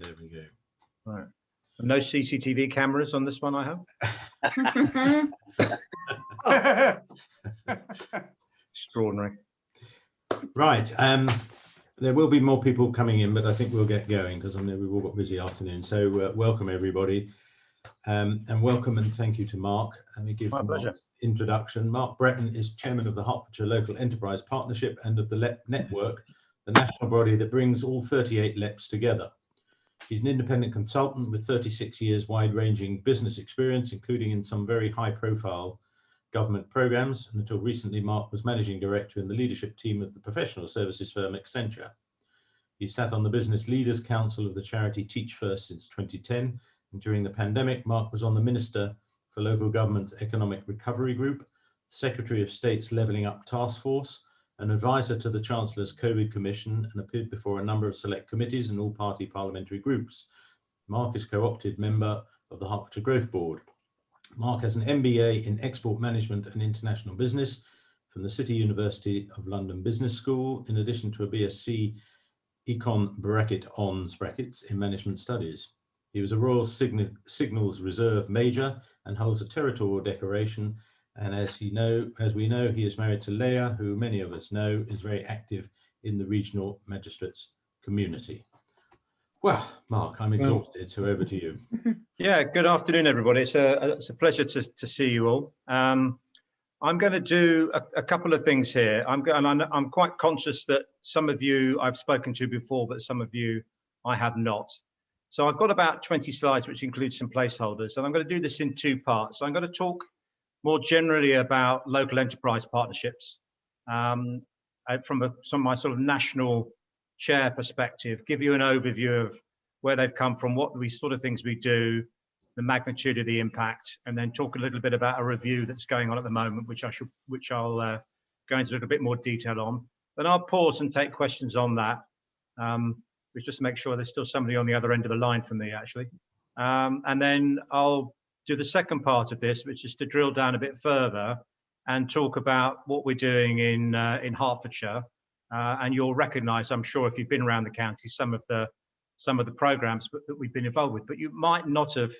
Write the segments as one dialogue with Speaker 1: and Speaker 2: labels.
Speaker 1: There we go.
Speaker 2: Right. No CCTV cameras on this one, I hope. Extraordinary.
Speaker 1: Right. There will be more people coming in, but I think we'll get going because I know we've all got a busy afternoon. So welcome everybody, and welcome and thank you to Mark. Let me give Mark's introduction. Mark Bretton is chairman of the Hertfordshire Local Enterprise Partnership and of the LEP Network, the national body that brings all 38 LEPs together. He's an independent consultant with 36 years wide-ranging business experience, including in some very high-profile government programs. And until recently, Mark was managing director in the leadership team of the professional services firm Accenture. He sat on the Business Leaders Council of the charity Teach First since 2010. And during the pandemic, Mark was on the Minister for Local Government's Economic Recovery Group, Secretary of State's Levelling Up Task Force, an advisor to the Chancellor's COVID Commission, and appeared before a number of select committees and all-party parliamentary groups. Mark is co-opted member of the Hertfordshire Growth Board. Mark has an MBA in Export Management and International Business from the City University of London Business School, in addition to a BSc Econ (Hons) in Management Studies. He was a Royal Signals Reserve Major and holds a territorial decoration. And as we know, he is married to Leah, who many of us know is very active in the regional magistrates community. Well, Mark, I'm exhausted, so over to you.
Speaker 2: Yeah, good afternoon, everybody. It's a pleasure to see you all. I'm going to do a couple of things here. I'm quite conscious that some of you I've spoken to before, but some of you I have not. So I've got about 20 slides, which includes some placeholders, and I'm going to do this in two parts. So I'm going to talk more generally about local enterprise partnerships from my sort of national chair perspective, give you an overview of where they've come from, what sort of things we do, the magnitude of the impact, and then talk a little bit about a review that's going on at the moment, which I'll go into a little bit more detail on. Then I'll pause and take questions on that, which just to make sure there's still somebody on the other end of the line for me, actually. And then I'll do the second part of this, which is to drill down a bit further and talk about what we're doing in Hertfordshire. And you'll recognise, I'm sure, if you've been around the county, some of the programmes that we've been involved with, but you might not have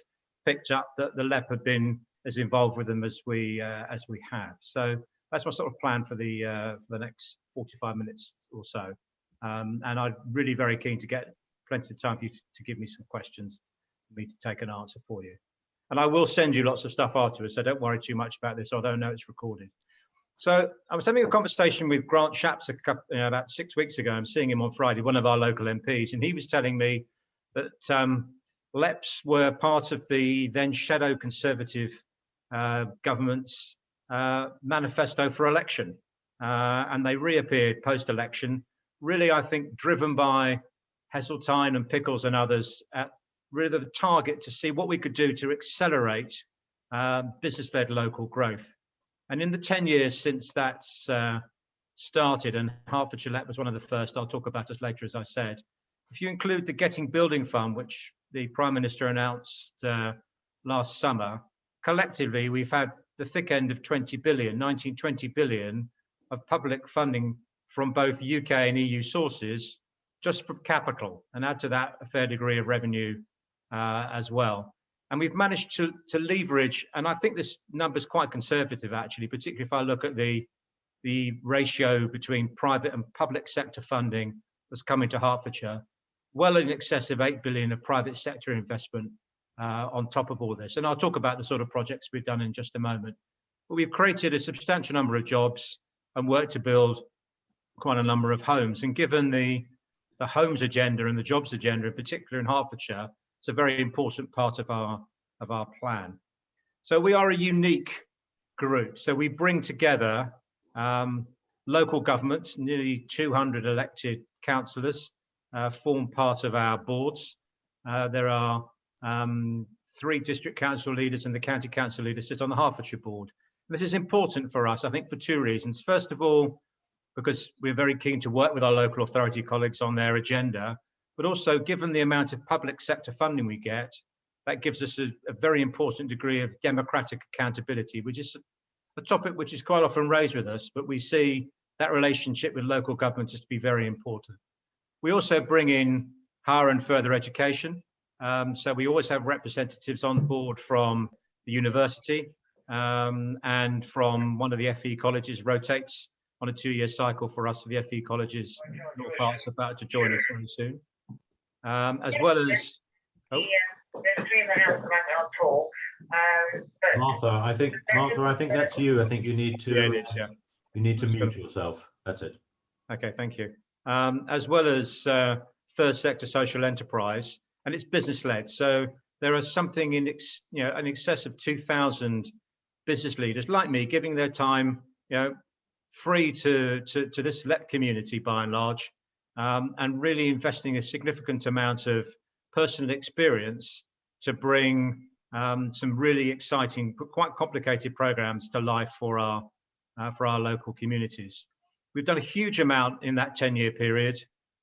Speaker 2: picked up that the LEP had been as involved with them as we have. So that's my sort of plan for the next 45 minutes or so. And I'm really very keen to get plenty of time for you to give me some questions for me to take an answer for you. And I will send you lots of stuff afterwards, so don't worry too much about this, although I know it's recorded. So I was having a conversation with Grant Shapps about 6 weeks ago. I'm seeing him on Friday, one of our local MPs, and he was telling me that LEPs were part of the then shadow Conservative government's manifesto for election, and they reappeared post-election, really, I think, driven by Heseltine and Pickles and others at really the target to see what we could do to accelerate business-led local growth. And in the 10 years since that's started, and Hertfordshire LEP was one of the first, I'll talk about it later, as I said, if you include the Getting Building Fund, which the Prime Minister announced last summer, collectively, we've had the thick end of 20 billion, 20 billion of public funding from both UK and EU sources, just from capital, and add to that a fair degree of revenue as well. And we've managed to leverage, and I think this number is quite conservative, actually, particularly if I look at the ratio between private and public sector funding that's coming to Hertfordshire, well in excess of 8 billion of private sector investment on top of all this. And I'll talk about the sort of projects we've done in just a moment. But we've created a substantial number of jobs and worked to build quite a number of homes. And given the homes agenda and the jobs agenda, in particular in Hertfordshire, it's a very important part of our plan. So we are a unique group. So we bring together local governments, nearly 200 elected councillors form part of our boards. There are 3 district council leaders and the county council leader sit on the Hertfordshire board. This is important for us, I think, for 2 reasons. First of all, because we're very keen to work with our local authority colleagues on their agenda, but also given the amount of public sector funding we get, that gives us a very important degree of democratic accountability, which is a topic which is quite often raised with us, but we see that relationship with local government as to be very important. We also bring in higher and further education. So we always have representatives on board from the university and from one of the FE colleges, rotates on a 2-year cycle for us for the FE colleges. Northart's about to join us very soon. As well as... Oh.
Speaker 3: There's three in the house that I'll talk.
Speaker 1: Martha, I think that's you. I think you need to.
Speaker 2: Yeah, it is, yeah.
Speaker 1: You need to mute yourself. That's it.
Speaker 2: Okay, thank you. As well as third sector social enterprise, and it's business led. So there are something in excess of 2,000 business leaders like me giving their time, free to this LEP community by and large, and really investing a significant amount of personal experience to bring some really exciting, but quite complicated programs to life for our local communities. We've done a huge amount in that 10-year period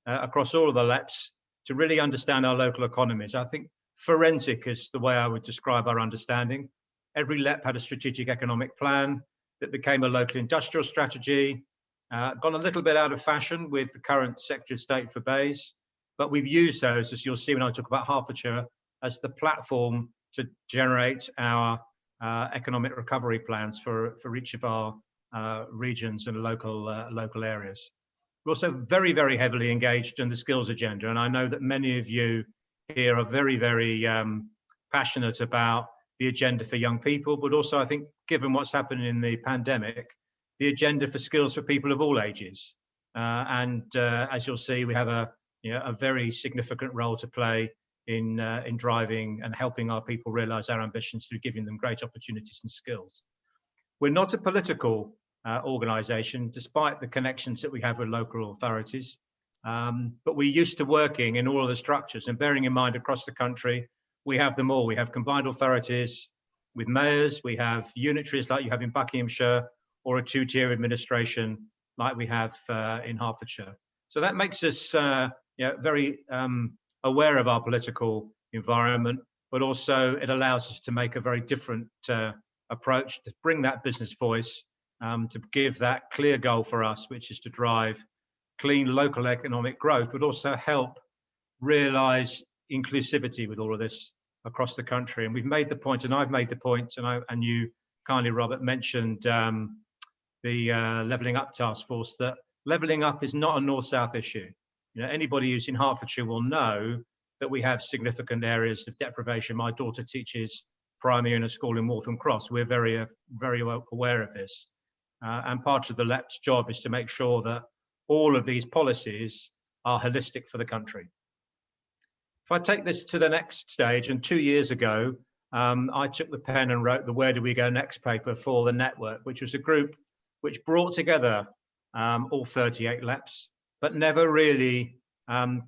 Speaker 2: across all of the LEPs to really understand our local economies. I think forensic is the way I would describe our understanding. Every LEP had a strategic economic plan that became a local industrial strategy, gone a little bit out of fashion with the current Secretary of State for Bays, but we've used those, as you'll see when I talk about Hertfordshire, as the platform to generate our economic recovery plans for each of our regions and local areas. We're also very, very heavily engaged in the skills agenda, and I know that many of you here are very, very passionate about the agenda for young people, but also I think, given what's happened in the pandemic, the agenda for skills for people of all ages. As you'll see, we have a very significant role to play in driving and helping our people realise our ambitions through giving them great opportunities and skills. We're not a political organisation, despite the connections that we have with local authorities, but we're used to working in all of the structures, and bearing in mind across the country, we have them all. We have combined authorities with mayors, we have unitaries like you have in Buckinghamshire, or a two-tier administration like we have in Hertfordshire. So that makes us very aware of our political environment, but also it allows us to make a very different approach, to bring that business voice, to give that clear goal for us, which is to drive clean local economic growth, but also help realise inclusivity with all of this across the country. And we've made the point, and I've made the point, and you kindly, Robert, mentioned the Levelling Up Task Force, that levelling up is not a north-south issue. Anybody who's in Hertfordshire will know that we have significant areas of deprivation. My daughter teaches primary in a school in Waltham Cross. We're very, very well aware of this. And part of the LEP's job is to make sure that all of these policies are holistic for the country. If I take this to the next stage, and 2 years ago, I took the pen and wrote the Where Do We Go Next paper for the network, which was a group which brought together all 38 LEPs, but never really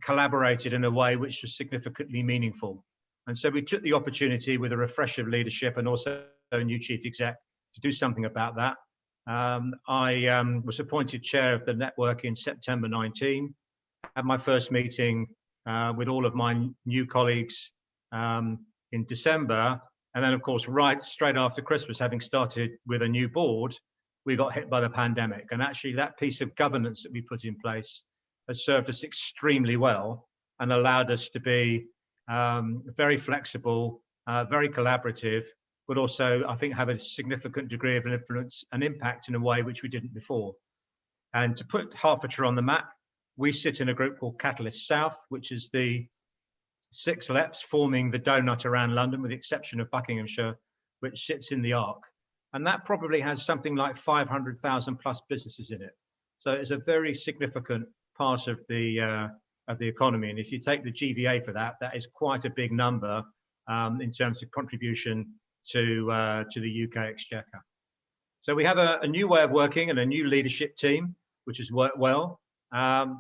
Speaker 2: collaborated in a way which was significantly meaningful. And so we took the opportunity, with a refresh of leadership and also a new chief exec, to do something about that. I was appointed chair of the network in September 19, had my first meeting with all of my new colleagues in December. And then, of course, straight after Christmas, having started with a new board, we got hit by the pandemic. And actually that piece of governance that we put in place has served us extremely well and allowed us to be very flexible, very collaborative, but also I think have a significant degree of influence and impact in a way which we didn't before. And to put Hertfordshire on the map, we sit in a group called Catalyst South, which is the 6 LEPs forming the donut around London, with the exception of Buckinghamshire, which sits in the Arc. And that probably has something like 500,000 plus businesses in it. So it's a very significant part of the economy. And if you take the GVA for that, that is quite a big number in terms of contribution to the UK Exchequer. So we have a new way of working and a new leadership team, which has worked well.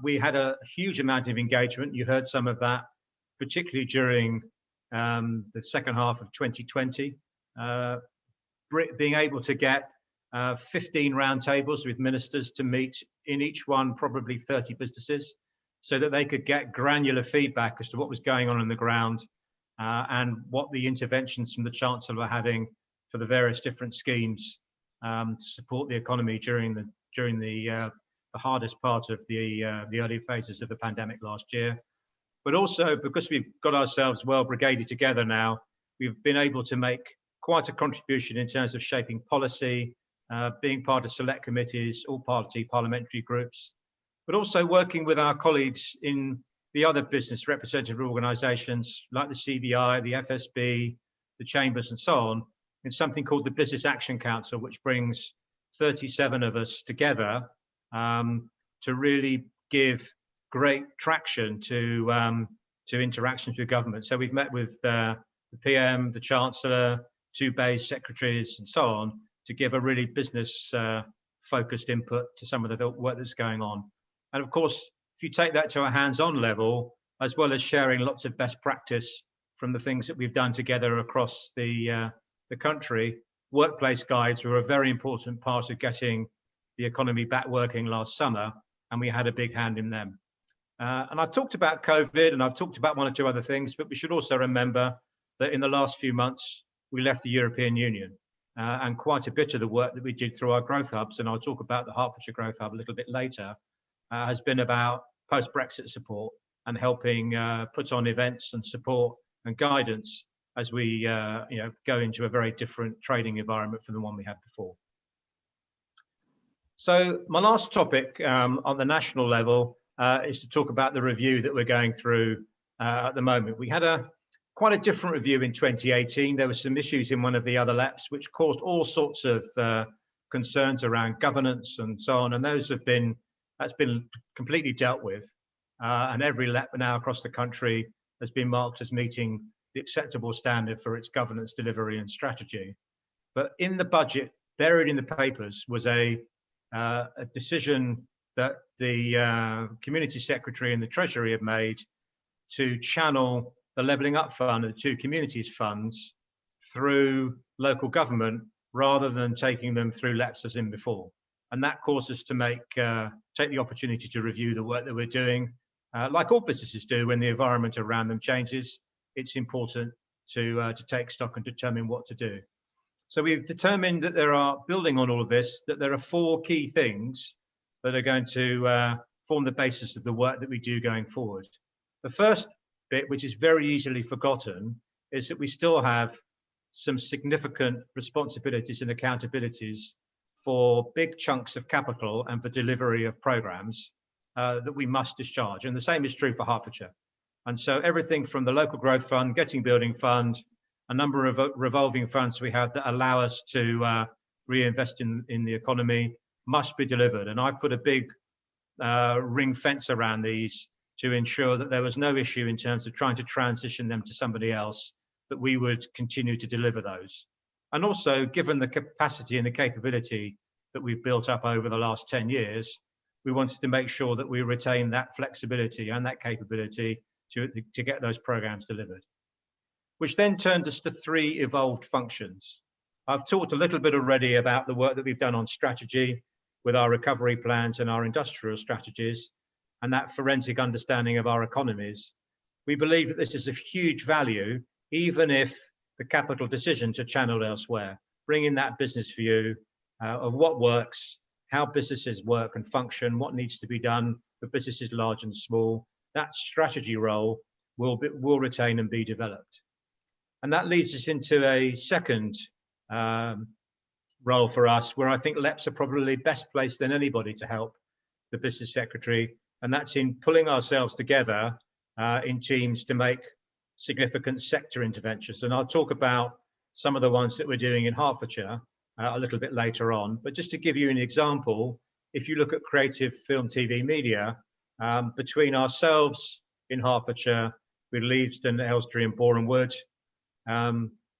Speaker 2: We had a huge amount of engagement. You heard some of that, particularly during the second half of 2020. Being able to get 15 roundtables with ministers to meet in each one, probably 30 businesses, so that they could get granular feedback as to what was going on the ground and what the interventions from the Chancellor were having for the various different schemes to support the economy during the hardest part of the early phases of the pandemic last year. But also because we've got ourselves well brigaded together now, we've been able to make quite a contribution in terms of shaping policy, being part of select committees, all party parliamentary groups, but also working with our colleagues in the other business representative organisations like the CBI, the FSB, the chambers and so on, in something called the Business Action Council, which brings 37 of us together to really give great traction to interactions with government. So we've met with the PM, the Chancellor, 2 base secretaries and so on to give a really business focused input to some of the work that's going on. And of course, if you take that to a hands-on level, as well as sharing lots of best practice from the things that we've done together across the country, workplace guides were a very important part of getting the economy back working last summer, and we had a big hand in them. And I've talked about COVID, and I've talked about 1 or 2 other things, but we should also remember that in the last few months, we left the European Union. And quite a bit of the work that we did through our growth hubs, and I'll talk about the Hertfordshire Growth Hub a little bit later, has been about post-Brexit support and helping put on events and support and guidance as we go into a very different trading environment from the one we had before. So my last topic on the national level is to talk about the review that we're going through at the moment. We had quite a different review in 2018. There were some issues in one of the other LEPs which caused all sorts of concerns around governance and so on, and that's been completely dealt with. And every LEP now across the country has been marked as meeting the acceptable standard for its governance, delivery and strategy. But in the budget, buried in the papers, was a decision that the Community Secretary and the Treasury have made to channel the Levelling Up Fund and the 2 communities funds through local government rather than taking them through LEPs as in before. And that caused us to take the opportunity to review the work that we're doing. Like all businesses do, when the environment around them changes, it's important to take stock and determine what to do. So we've determined that building on all of this, that there are 4 key things that are going to form the basis of the work that we do going forward. The first bit, which is very easily forgotten, is that we still have some significant responsibilities and accountabilities for big chunks of capital and for delivery of programs that we must discharge. And the same is true for Hertfordshire. And so everything from the local growth fund, getting building fund, a number of revolving funds we have that allow us to reinvest in the economy must be delivered. And I've put a big ring fence around these to ensure that there was no issue in terms of trying to transition them to somebody else, that we would continue to deliver those. And also, given the capacity and the capability that we've built up over the last 10 years, we wanted to make sure that we retain that flexibility and that capability to get those programs delivered. Which then turned us to 3 evolved functions. I've talked a little bit already about the work that we've done on strategy with our recovery plans and our industrial strategies, and that forensic understanding of our economies. We believe that this is of huge value, even if the capital decisions are channeled elsewhere, bringing that business view of what works, how businesses work and function, what needs to be done for businesses large and small. That strategy role will retain and be developed. And that leads us into a second role for us, where I think LEPs are probably best placed than anybody to help the business secretary, and that's in pulling ourselves together in teams to make significant sector interventions. And I'll talk about some of the ones that we're doing in Hertfordshire a little bit later on. But just to give you an example, if you look at creative film, TV, media, between ourselves in Hertfordshire with Leavesden, Aylesbury and Boreham Wood,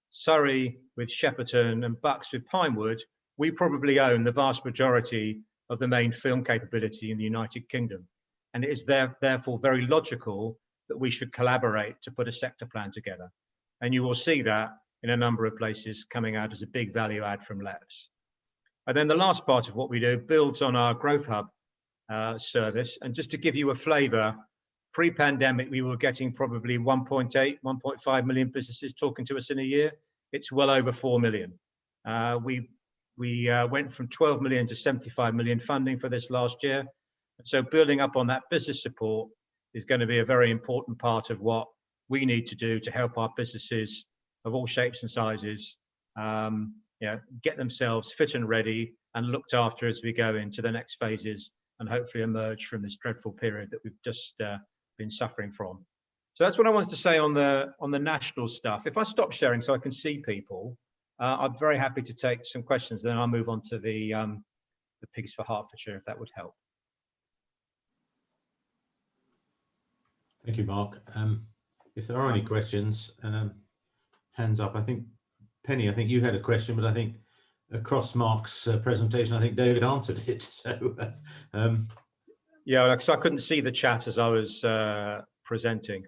Speaker 2: Surrey with Shepperton and Bucks with Pinewood, we probably own the vast majority of the main film capability in the United Kingdom. And it is therefore very logical that we should collaborate to put a sector plan together. And you will see that in a number of places coming out as a big value add from LEPs. And then the last part of what we do builds on our Growth Hub service. And just to give you a flavour, pre-pandemic, we were getting probably 1.8, 1.5 million businesses talking to us in a year. It's well over 4 million. We went from 12 million to 75 million funding for this last year. So building up on that business support is going to be a very important part of what we need to do to help our businesses of all shapes and sizes, get themselves fit and ready and looked after as we go into the next phases and hopefully emerge from this dreadful period that we've just been suffering from. So that's what I wanted to say on the national stuff. If I stop sharing so I can see people, I'm very happy to take some questions. Then I'll move on to the Pigs for Hertfordshire, if that would help.
Speaker 1: Thank you, Mark. If there are any questions, hands up. I think, Penny, I think you had a question, but I think across Mark's presentation, I think David answered it. So,
Speaker 2: yeah, because I couldn't see the chat as I was presenting.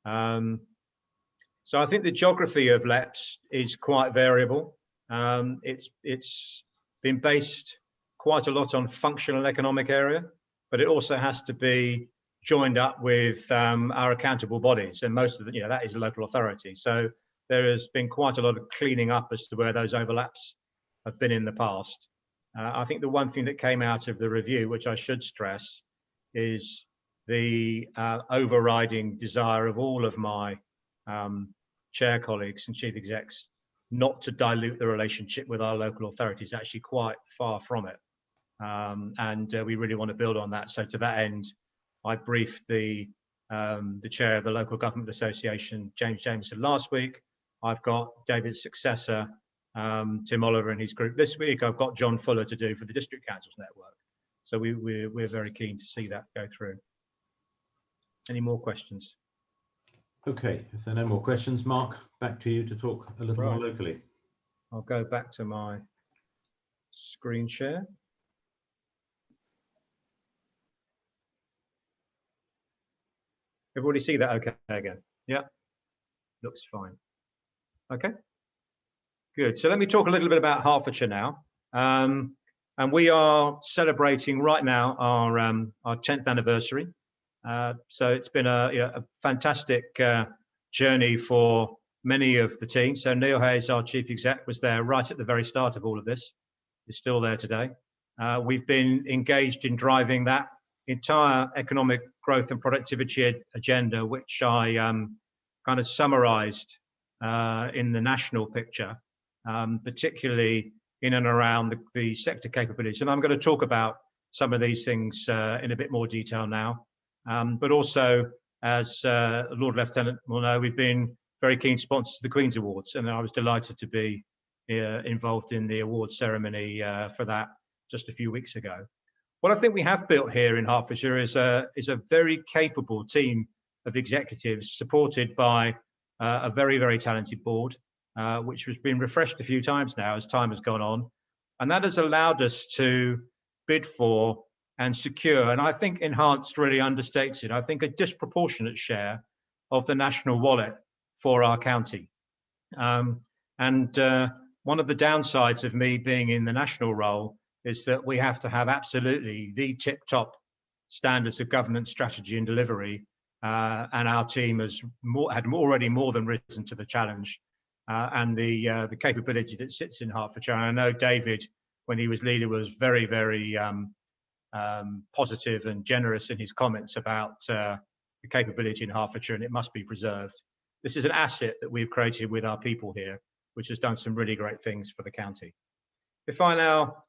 Speaker 2: So I think the geography of LEPS is quite variable. It's been based quite a lot on functional economic area, but it also has to be joined up with our accountable bodies, and most of the, that is the local authority. So there has been quite a lot of cleaning up as to where those overlaps have been in the past. I think the one thing that came out of the review, which I should stress, is the overriding desire of all of my chair colleagues and chief execs not to dilute the relationship with our local authorities, actually quite far from it. And we really want to build on that. So to that end, I briefed the chair of the Local Government Association, James Jameson, last week. I've got David's successor, Tim Oliver, and his group this week. I've got John Fuller to do for the District Councils Network. So we're very keen to see that go through. Any more questions?
Speaker 1: okay, if there are no more questions, Mark, back to you to talk a little more locally.
Speaker 2: I'll go back to my screen share. Everybody see that okay again? Yeah, looks fine. Okay, good. So let me talk a little bit about Hertfordshire now. And we are celebrating right now our 10th anniversary. So it's been a fantastic journey for many of the team. So Neil Hayes, our chief exec, was there right at the very start of all of this. He's still there today. We've been engaged in driving that entire economic growth and productivity agenda, which I kind of summarized in the national picture, particularly in and around the sector capabilities. And I'm going to talk about some of these things in a bit more detail now. But also, as Lord Lieutenant will know, we've been very keen sponsors of the Queen's Awards, and I was delighted to be involved in the awards ceremony for that just a few weeks ago. What I think we have built here in Hertfordshire is a very capable team of executives supported by a very, very talented board, which has been refreshed a few times now as time has gone on. And that has allowed us to bid for and secure, and I think enhanced really understates it, I think a disproportionate share of the national wallet for our county. One of the downsides of me being in the national role is that we have to have absolutely the tip-top standards of governance, strategy and delivery, and our team had already more than risen to the challenge, and the capability that sits in Hertfordshire. And I know David, when he was leader, was very, very positive and generous in his comments about the capability in Hertfordshire, and it must be preserved. This is an asset that we've created with our people here, which has done some really great things for the county. If I now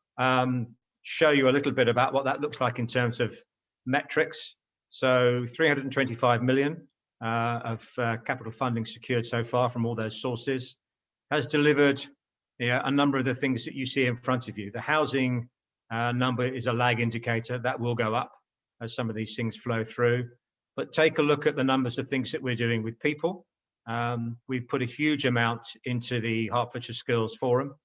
Speaker 2: show you a little bit about what that looks like in terms of metrics. So 325 million of capital funding secured so far from all those sources has delivered a number of the things that you see in front of you. The housing number is a lag indicator that will go up as some of these things flow through. But take a look at the numbers of things that we're doing with people. We've put a huge amount into the Hertfordshire Skills Forum.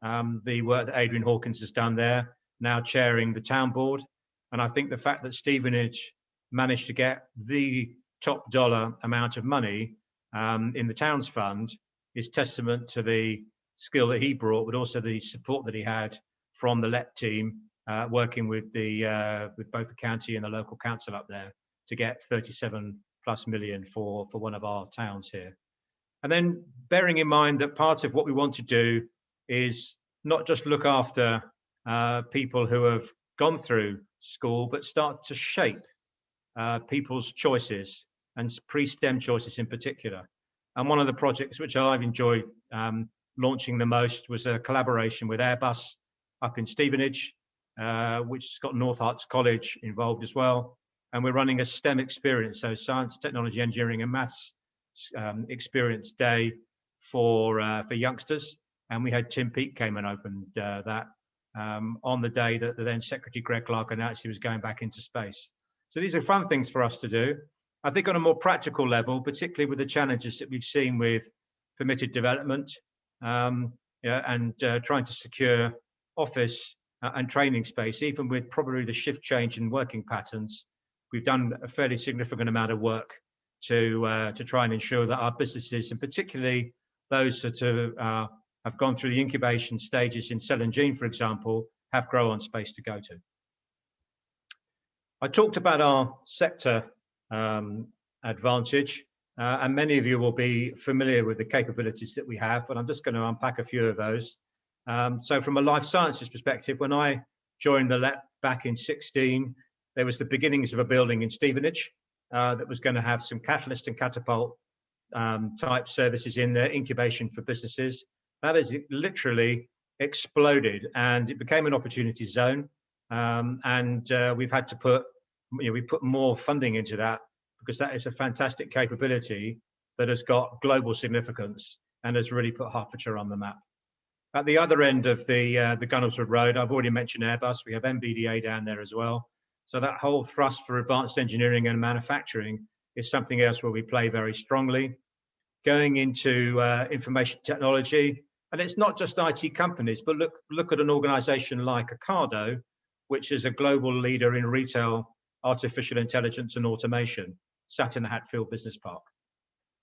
Speaker 2: The work that Adrian Hawkins has done there, now chairing the town board. And I think the fact that Stevenage managed to get the top dollar amount of money in the Towns Fund is testament to the skill that he brought, but also the support that he had from the LEP team, working with both the county and the local council up there to get 37+ million for one of our towns here. And then bearing in mind that part of what we want to do is not just look after people who have gone through school, but start to shape people's choices and pre-STEM choices in particular. And one of the projects which I've enjoyed launching the most was a collaboration with Airbus up in Stevenage, which has got North Arts College involved as well. And we're running a STEM experience, so science, technology, engineering, and maths experience day for youngsters. And we had Tim Peake came and opened that on the day that the then Secretary Greg Clark announced he was going back into space. So these are fun things for us to do. I think on a more practical level, particularly with the challenges that we've seen with permitted development and trying to secure office and training space, even with probably the shift change in working patterns, we've done a fairly significant amount of work to try and ensure that our businesses, and particularly those that have gone through the incubation stages in cell and gene, for example, have grow on space to go to. I talked about our sector advantage, and many of you will be familiar with the capabilities that we have, but I'm just going to unpack a few of those. So from a life sciences perspective, when I joined the LEP back in 2016, there was the beginnings of a building in Stevenage that was going to have some catalyst and catapult type services in there, incubation for businesses. That has literally exploded, and it became an opportunity zone. We've had to put, we put more funding into that, because that is a fantastic capability that has got global significance and has really put Hertfordshire on the map. At the other end of the Gunnelswood Road, I've already mentioned Airbus. We have MBDA down there as well. So that whole thrust for advanced engineering and manufacturing is something else where we play very strongly. Going into information technology, and it's not just IT companies, but look at an organization like Ocado, which is a global leader in retail, artificial intelligence and automation, sat in the Hatfield Business Park.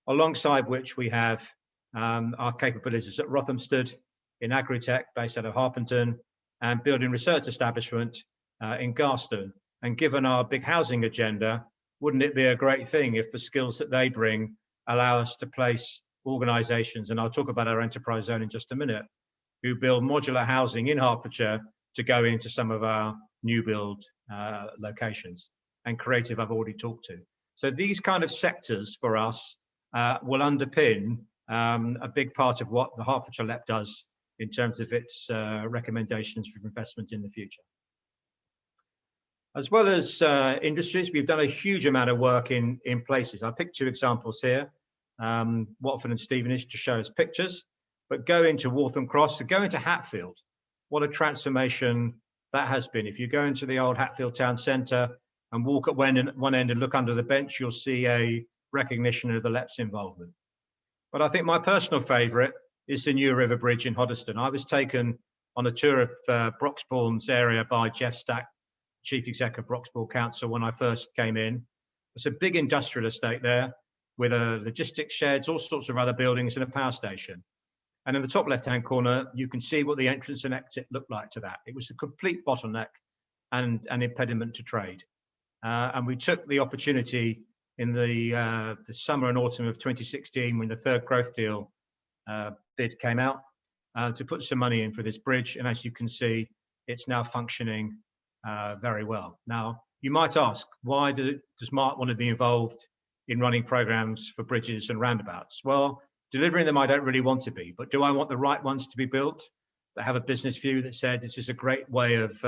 Speaker 2: Alongside which we have our capabilities at Rothamsted, in Agritech, based out of Harpenden, and building research establishment in Garston. And given our big housing agenda, wouldn't it be a great thing if the skills that they bring allow us to place organizations, and I'll talk about our enterprise zone in just a minute, who build modular housing in Hertfordshire to go into some of our new build locations. And creative I've already talked to. So these kind of sectors for us will underpin a big part of what the Hertfordshire LEP does in terms of its recommendations for investment in the future. As well as industries, we've done a huge amount of work in places. I picked two examples here, Watford and Stevenage, to show us pictures, but go into Waltham Cross, so go into Hatfield. What a transformation that has been. If you go into the old Hatfield town centre and walk at one end and look under the bench, you'll see a recognition of the LEP's involvement. But I think my personal favourite is the New River Bridge in Hoddesdon. I was taken on a tour of Broxbourne's area by Jeff Stack, Chief Exec of Broxbourne Council, when I first came in. It's a big industrial estate there with logistics sheds, all sorts of other buildings, and a power station. And in the top left-hand corner, you can see what the entrance and exit looked like to that. It was a complete bottleneck and an impediment to trade. And we took the opportunity in the summer and autumn of 2016, when the third growth deal bid came out, to put some money in for this bridge. And as you can see, it's now functioning very well. Now, you might ask, why does Mark want to be involved in running programs for bridges and roundabouts? Well, delivering them I don't really want to be, but do I want the right ones to be built that have a business view that said this is a great way of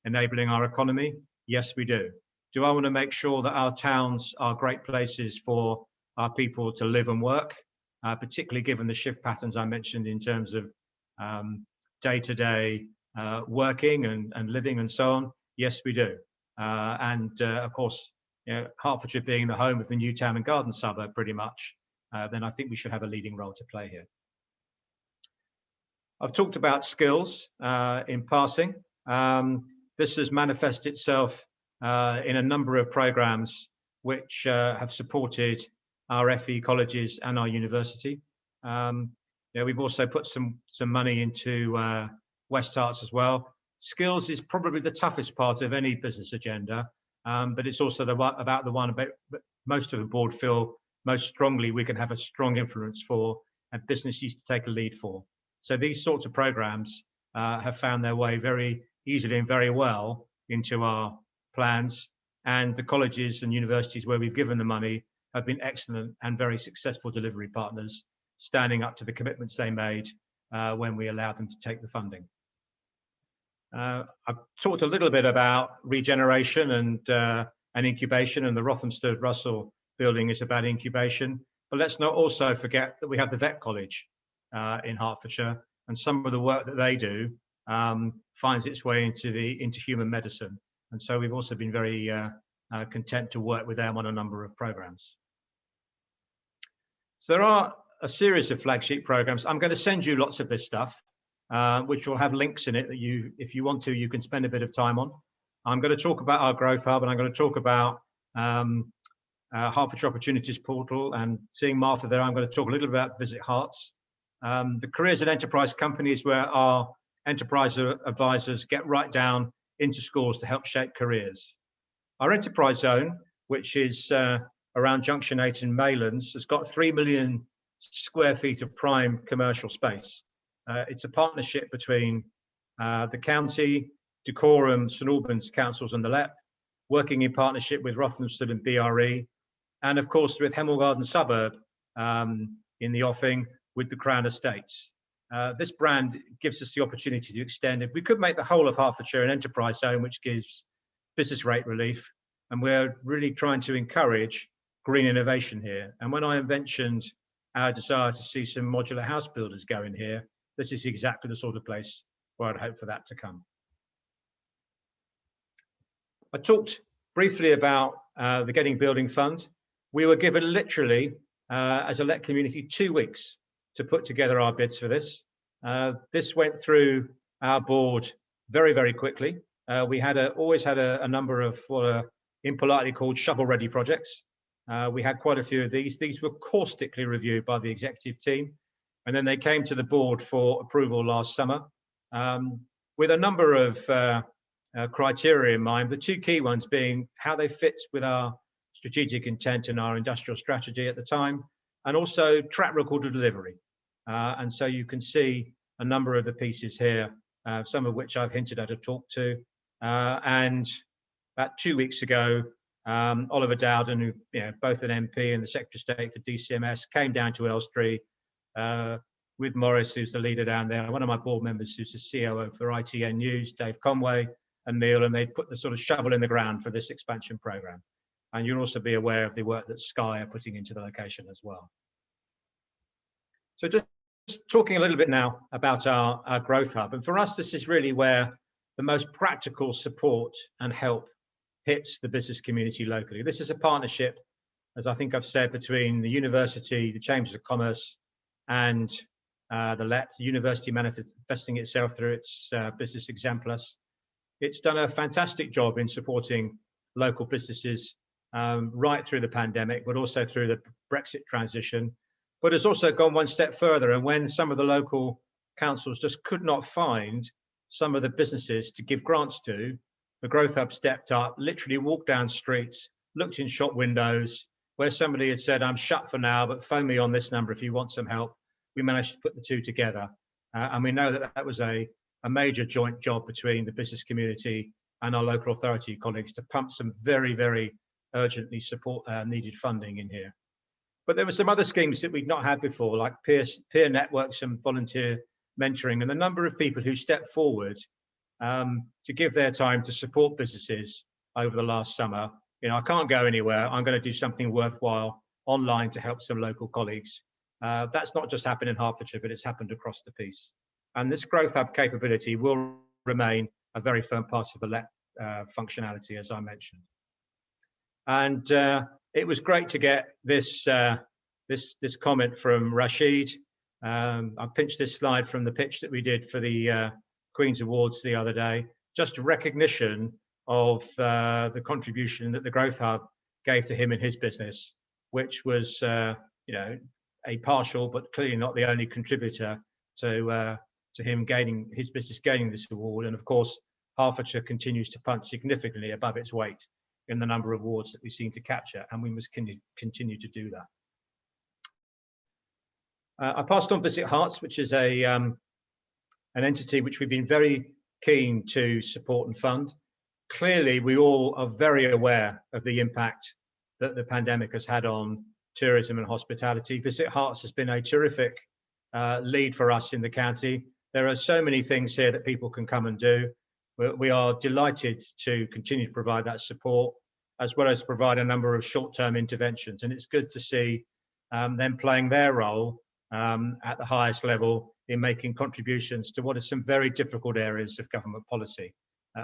Speaker 2: enabling our economy? Yes, we do. Do I want to make sure that our towns are great places for our people to live and work, particularly given the shift patterns I mentioned in terms of day-to-day working and living and so on? Yes, we do. Of course, you know, Hertfordshire being the home of the new town and garden suburb pretty much, then I think we should have a leading role to play here. I've talked about skills in passing. This has manifested itself in a number of programs which have supported our FE colleges and our university. You know, we've also put some money into West Herts as well. Skills is probably the toughest part of any business agenda, but it's also about the one most of the board feel most strongly we can have a strong influence for, and business needs to take a lead for. So these sorts of programs have found their way very easily and very well into our plans. and the colleges and universities where we've given the money have been excellent and very successful delivery partners, standing up to the commitments they made when we allowed them to take the funding. I've talked a little bit about regeneration and incubation, and the Rothamsted Russell building is about incubation. But let's not also forget that we have the Vet College in Hertfordshire, and some of the work that they do finds its way into human medicine. And so we've also been very content to work with them on a number of programs. So there are a series of flagship programs. I'm going to send you lots of this stuff, which will have links in it that you, if you want to, you can spend a bit of time on. I'm going to talk about our Growth Hub, and I'm going to talk about Hertfordshire Opportunities Portal, and seeing Martha there, I'm going to talk a little about Visit Hearts. The careers and enterprise companies, where our enterprise advisors get right down into schools to help shape careers. Our enterprise zone, which is around Junction 8 in Maylands, has got 3 million square feet of prime commercial space. It's a partnership between the county, Dacorum, St Albans councils and the LEP, working in partnership with Rothamsted and BRE, and of course with Hemel Garden Suburb in the offing with the Crown Estates. This brand gives us the opportunity to extend it. We could make the whole of Hertfordshire an enterprise zone, which gives business rate relief, and we're really trying to encourage green innovation here. And when I mentioned our desire to see some modular house builders go in here, this is exactly the sort of place where I'd hope for that to come. I talked briefly about the Getting Building Fund. We were given literally, as a LEP community, 2 weeks to put together our bids for this. This went through our board very, very quickly. We had always had a number of what are impolitely called shovel-ready projects. We had quite a few of these. These were caustically reviewed by the executive team, and then they came to the board for approval last summer with a number of criteria in mind, the 2 key ones being how they fit with our strategic intent and our industrial strategy at the time, and also track record of delivery. And so you can see a number of the pieces here, some of which I've hinted at or talked to. And about 2 weeks ago, Oliver Dowden, who, both an MP and the Secretary of State for DCMS, came down to Elstree with Morris, who's the leader down there, one of my board members, who's the COO for ITN News, Dave Conway, and Neil, and they put the sort of shovel in the ground for this expansion program. And you'll also be aware of the work that Sky are putting into the location as well. So just talking a little bit now about our Growth Hub. And for us, this is really where the most practical support and help hits the business community locally. This is a partnership, as I think I've said, between the university, the Chambers of Commerce, and the LEP, the university manifesting itself through its business exemplars. It's done a fantastic job in supporting local businesses right through the pandemic, but also through the Brexit transition, but has also gone one step further. And when some of the local councils just could not find some of the businesses to give grants to, the Growth Hub stepped up, literally walked down streets, looked in shop windows where somebody had said, I'm shut for now, but phone me on this number if you want some help. We managed to put the two together. And we know that that was a major joint job between the business community and our local authority colleagues to pump some very, very urgently needed funding in here. But there were some other schemes that we'd not had before, like peer networks and volunteer mentoring, and the number of people who stepped forward to give their time to support businesses over the last summer. I can't go anywhere. I'm going to do something worthwhile online to help some local colleagues. That's not just happened in Hertfordshire, but it's happened across the piece. And this Growth Hub capability will remain a very firm part of the LEP functionality, as I mentioned. And it was great to get this this comment from Rashid. I pinched this slide from the pitch that we did for the Queen's Awards the other day. Just a recognition of the contribution that the Growth Hub gave to him in his business, which was a partial but clearly not the only contributor to him gaining his business gaining this award. And of course, Hertfordshire continues to punch significantly above its weight in the number of awards that we seem to capture, and we must continue to do that. I passed on Visit Hearts, which is an entity which we've been very keen to support and fund. clearly we all are very aware of the impact that the pandemic has had on tourism and hospitality. Visit Hearts has been a terrific lead for us in the county. There are so many things here that people can come and do. We are delighted to continue to provide that support, as well as provide a number of short-term interventions. And it's good to see them playing their role at the highest level in making contributions to what are some very difficult areas of government policy,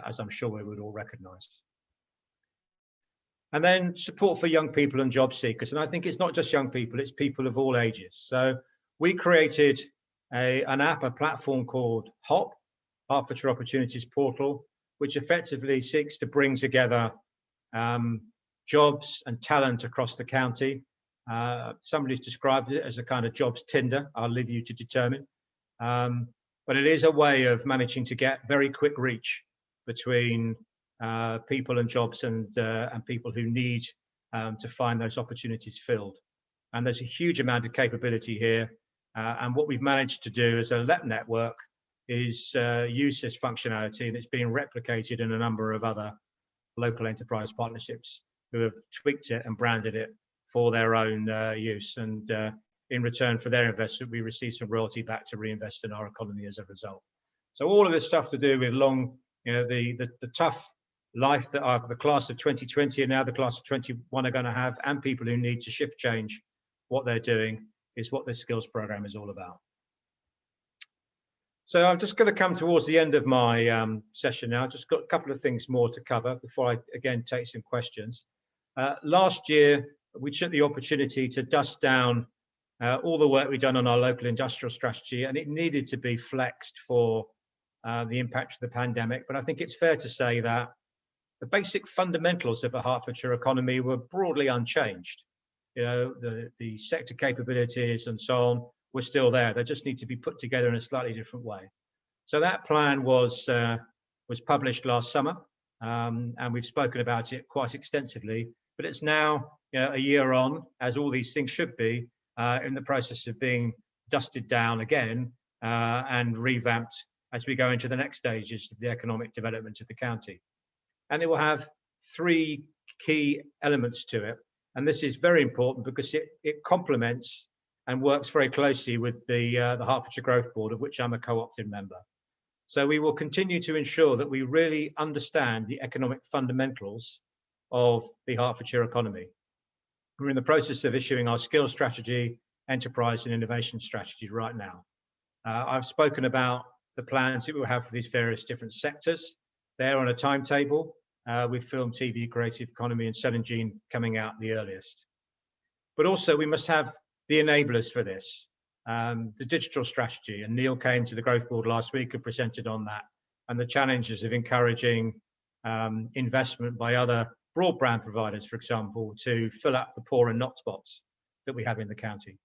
Speaker 2: as I'm sure we would all recognise. And then support for young people and job seekers. And I think it's not just young people, it's people of all ages. So we created an app, a platform called HOP, Hertfordshire Opportunities Portal, which effectively seeks to bring together jobs and talent across the county. Somebody's described it as a kind of jobs Tinder. I'll leave you to determine. But it is a way of managing to get very quick reach between people and jobs and people who need to find those opportunities filled. And there's a huge amount of capability here. And what we've managed to do as a LEP network is use this functionality, and it's being replicated in a number of other local enterprise partnerships who have tweaked it and branded it for their own use. And in return for their investment, we receive some royalty back to reinvest in our economy as a result. So all of this stuff to do with the tough life that the class of 2020 and now the class of 21 are going to have, and people who need to shift change what they're doing, is what this skills program is all about. So I'm just going to come towards the end of my session now. I've just got a couple of things more to cover before I again take some questions. Last year, we took the opportunity to dust down all the work we've done on our local industrial strategy, and it needed to be flexed for the impact of the pandemic. But I think it's fair to say that the basic fundamentals of the Hertfordshire economy were broadly unchanged. You know, the sector capabilities and so on were still there. They just need to be put together in a slightly different way. So that plan was published last summer, and we've spoken about it quite extensively. But it's now, you know, a year on, as all these things should be, in the process of being dusted down again and revamped as we go into the next stages of the economic development of the county. And it will have three key elements to it. And this is very important because it complements and works very closely with the Hertfordshire Growth Board, of which I'm a co-opted member. So we will continue to ensure that we really understand the economic fundamentals of the Hertfordshire economy. We're in the process of issuing our skills strategy, enterprise and innovation strategy right now. I've spoken about the plans that we'll have for these various different sectors. They're on a timetable with film, TV, creative economy and cell and gene coming out the earliest. But also we must have the enablers for this, the digital strategy, and Neil came to the Growth Board last week and presented on that, and the challenges of encouraging investment by other broadband providers, for example, to fill up the poor and not spots that we have in the county.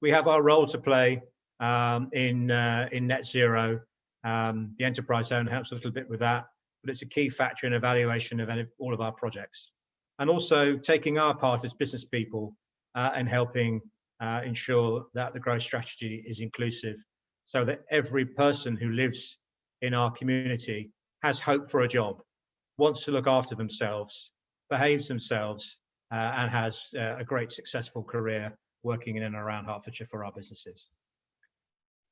Speaker 2: We have our role to play in net zero. The enterprise zone helps a little bit with that, but it's a key factor in evaluation of all of our projects. And also taking our part as business people and helping ensure that the growth strategy is inclusive, so that every person who lives in our community has hope for a job, wants to look after themselves, behaves themselves, and has a great successful career working in and around Hertfordshire for our businesses.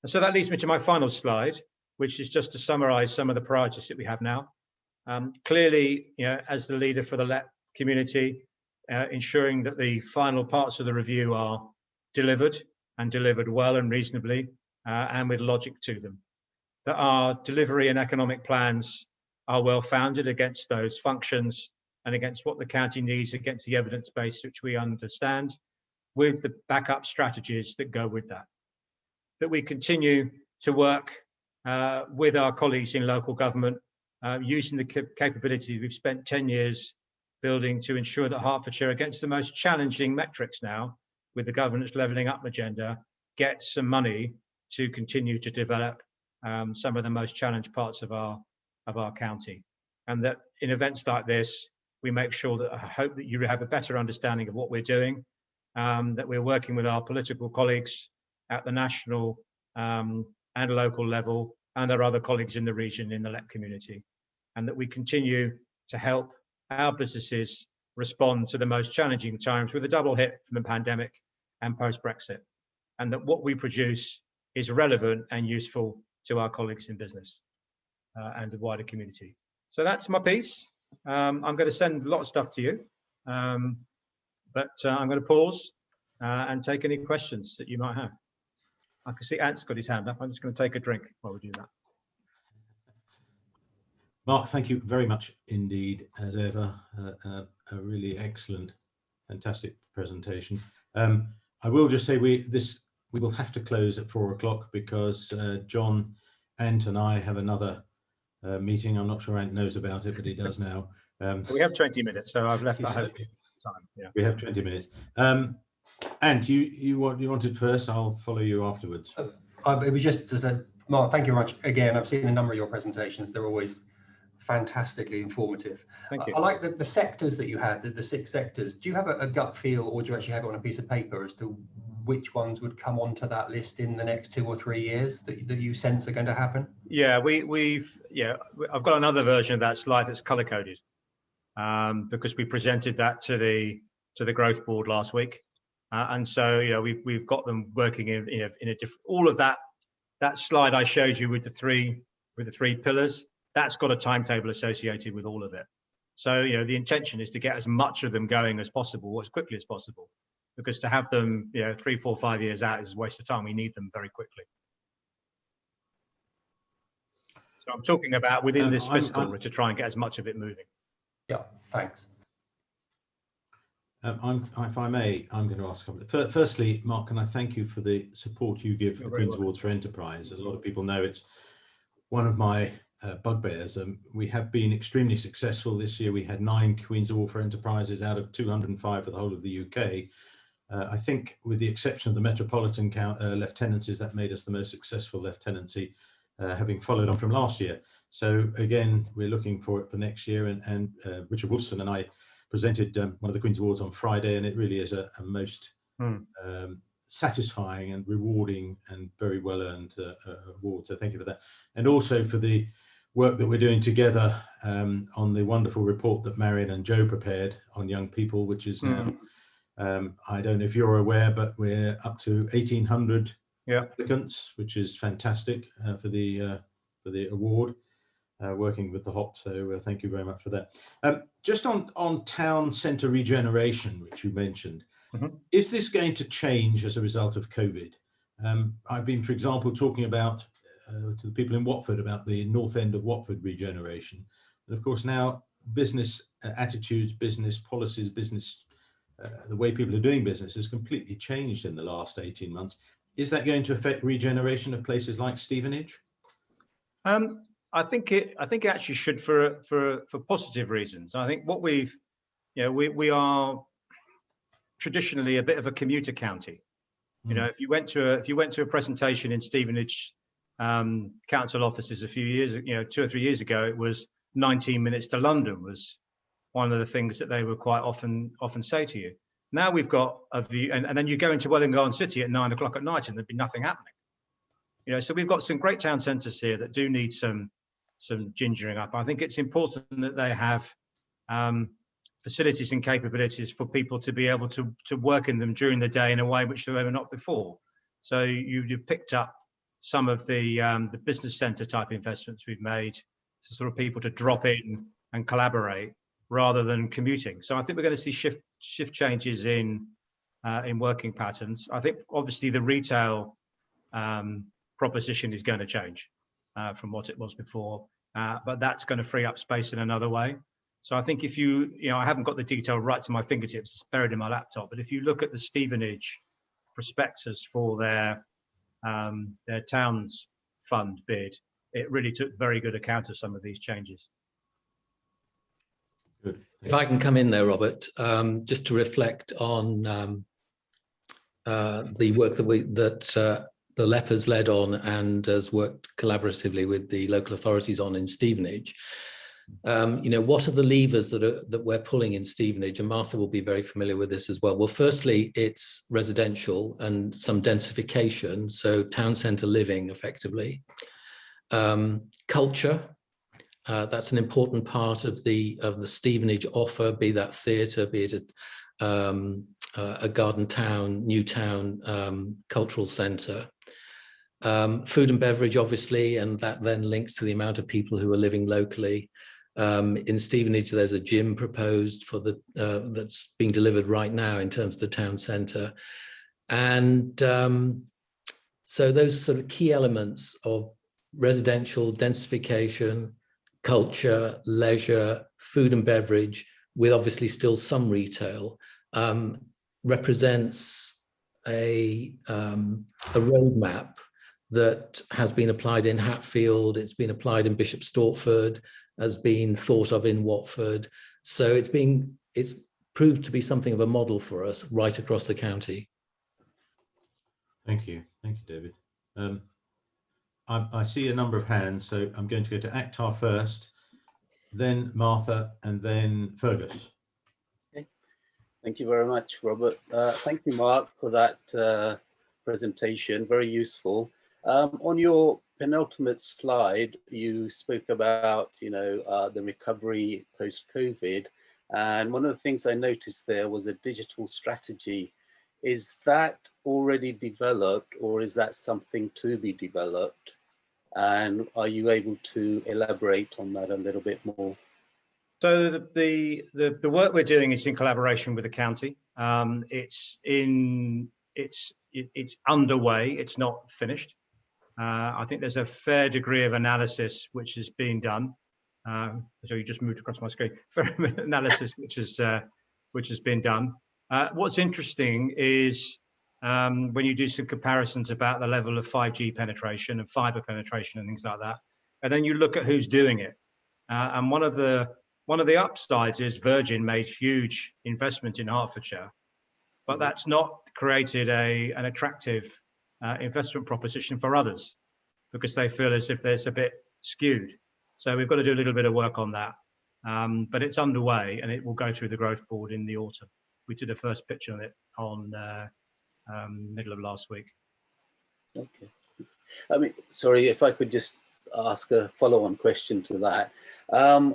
Speaker 2: And so that leads me to my final slide, which is just to summarise some of the priorities that we have now. Clearly, you know, as the leader for the LEP community, ensuring that the final parts of the review are delivered and delivered well and reasonably and with logic to them. That our delivery and economic plans are well founded against those functions and against what the county needs, against the evidence base which we understand, with the backup strategies that go with that. That we continue to work with our colleagues in local government, using the capability we've spent 10 years building to ensure that Hertfordshire, against the most challenging metrics now, with the governance levelling up agenda, gets some money to continue to develop some of the most challenged parts of our county. And that in events like this, we make sure that I hope that you have a better understanding of what we're doing, that we're working with our political colleagues at the national and local level and our other colleagues in the region in the LEP community, and that we continue to help our businesses respond to the most challenging times with a double hit from the pandemic and post-Brexit, and that what we produce is relevant and useful to our colleagues in business and the wider community. So that's my piece. I'm going to send a lot of stuff to you, but I'm going to pause and take any questions that you might have. I can see Ant's got his hand up. I'm just going to take a drink while we do that.
Speaker 1: Mark, thank you very much indeed, as ever. A really excellent, fantastic presentation. I will just say we will have to close at 4 o'clock because John, Ant and I have another meeting. I'm not sure Ant knows about it, but he does now.
Speaker 2: We have 20 minutes, so I've left that time. Yeah.
Speaker 1: We have 20 minutes. Ant, you wanted first. I'll follow you afterwards.
Speaker 4: It was just to say, Mark, thank you very much. Again, I've seen a number of your presentations. They're always fantastically informative.
Speaker 2: Thank you.
Speaker 4: I like the sectors that you had, the 6 sectors. Do you have a gut feel, or do you actually have it on a piece of paper as to which ones would come onto that list in the next 2 or 3 years that you sense are going to happen?
Speaker 2: Yeah, I've got another version of that slide that's color coded because we presented that to the growth board last week, and so we've got them working in a different. All of that slide I showed you with the three pillars. That's got a timetable associated with all of it. So, the intention is to get as much of them going as possible, as quickly as possible, because to have them, 3, 4, 5 years out is a waste of time. We need them very quickly. So I'm talking about within this fiscal to try and get as much of it moving.
Speaker 4: Yeah, thanks.
Speaker 1: If I may, I'm going to ask a couple. Firstly, Mark, can I thank you for the support you give to the Queen's Awards for Enterprise? A lot of people know it's one of my bugbears. We have been extremely successful this year. We had 9 Queen's Award for Enterprises out of 205 for the whole of the UK. I think with the exception of the Metropolitan lieutenancies, that made us the most successful lieutenancy, having followed on from last year. So again, we're looking for it for next year, and Richard Wolfson and I presented one of the Queen's Awards on Friday, and it really is a most satisfying and rewarding and very well earned award. So thank you for that. And also for the work that we're doing together on the wonderful report that Marion and Joe prepared on young people, which is now, I don't know if you're aware, but we're up to 1,800 applicants, which is fantastic for the award, working with the HOP. So thank you very much for that. Just on town centre regeneration, which you mentioned, is this going to change as a result of COVID? I've been, for example, talking about to the people in Watford about the north end of Watford regeneration. And of course, now business attitudes, business policies, business, the way people are doing business has completely changed in the last 18 months. Is that going to affect regeneration of places like Stevenage?
Speaker 2: I think it actually should for positive reasons. I think what we are traditionally a bit of a commuter county. If you went to a presentation in Stevenage council offices a few years, 2 or 3 years ago, it was 19 minutes to London was one of the things that they would quite often say to you. Now we've got a view, and then you go into Welwyn Garden City at 9 o'clock at night and there'd be nothing happening. So we've got some great town centres here that do need some gingering up. I think it's important that they have facilities and capabilities for people to be able to work in them during the day in a way which they were not before. So you've picked up some of the business centre type investments we've made for sort of people to drop in and collaborate rather than commuting. So I think we're going to see shift changes in working patterns. I think obviously the retail proposition is going to change from what it was before, but that's going to free up space in another way. So I think if I haven't got the detail right to my fingertips, it's buried in my laptop, but if you look at the Stevenage prospectus for their towns fund bid, it really took very good account of some of these changes.
Speaker 1: Good.
Speaker 5: If I can come in there, Robert, just to reflect on the work that the LEP has led on and has worked collaboratively with the local authorities on in Stevenage. What are the levers that we're pulling in Stevenage? And Martha will be very familiar with this as well. Well, firstly, it's residential and some densification, so town centre living effectively. Culture, That's an important part of the Stevenage offer, be that theatre, be it a garden town, new town, cultural centre. Food and beverage, obviously, and that then links to the amount of people who are living locally. In Stevenage, there's a gym proposed for that's being delivered right now in terms of the town centre. And so those sort of key elements of residential densification, culture, leisure, food and beverage, with obviously still some retail, represents a roadmap that has been applied in Hatfield, it's been applied in Bishop Stortford, has been thought of in Watford. So it's proved to be something of a model for us right across the county.
Speaker 1: Thank you, David. I see a number of hands, so I'm going to go to Akhtar first, then Martha, and then Fergus.
Speaker 6: Okay. Thank you very much, Robert. Thank you, Mark, for that presentation. Very useful. On your penultimate slide, you spoke about, the recovery post-COVID, and one of the things I noticed there was a digital strategy. Is that already developed, or is that something to be developed? And are you able to elaborate on that a little bit more?
Speaker 2: So the work we're doing is in collaboration with the county. It's underway. It's not finished. I think there's a fair degree of analysis which is being done. So you just moved across my screen. Fair analysis which has been done. What's interesting is when you do some comparisons about the level of 5G penetration and fibre penetration and things like that, and then you look at who's doing it. And one of the upsides is Virgin made huge investment in Hertfordshire, but that's not created an attractive investment proposition for others because they feel as if there's a bit skewed. So we've got to do a little bit of work on that. But it's underway and it will go through the growth board in the autumn. We did a first pitch on it on middle of last week.
Speaker 6: Okay. I mean, sorry, if I could just ask a follow-on question to that.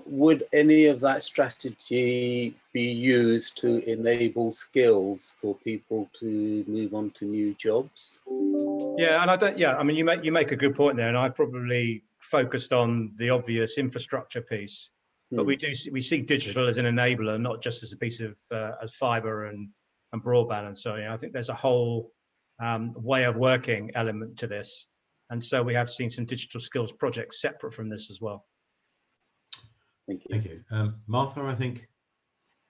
Speaker 6: Would any of that strategy be used to enable skills for people to move on to new jobs?
Speaker 2: Yeah, and I mean, you make a good point there, and I probably focused on the obvious infrastructure piece, but we see digital as an enabler, not just as a piece of as fibre and broadband and so on. I think there's a whole way of working element to this. And so we have seen some digital skills projects separate from this as well.
Speaker 6: Thank you.
Speaker 1: Thank you. Martha, I think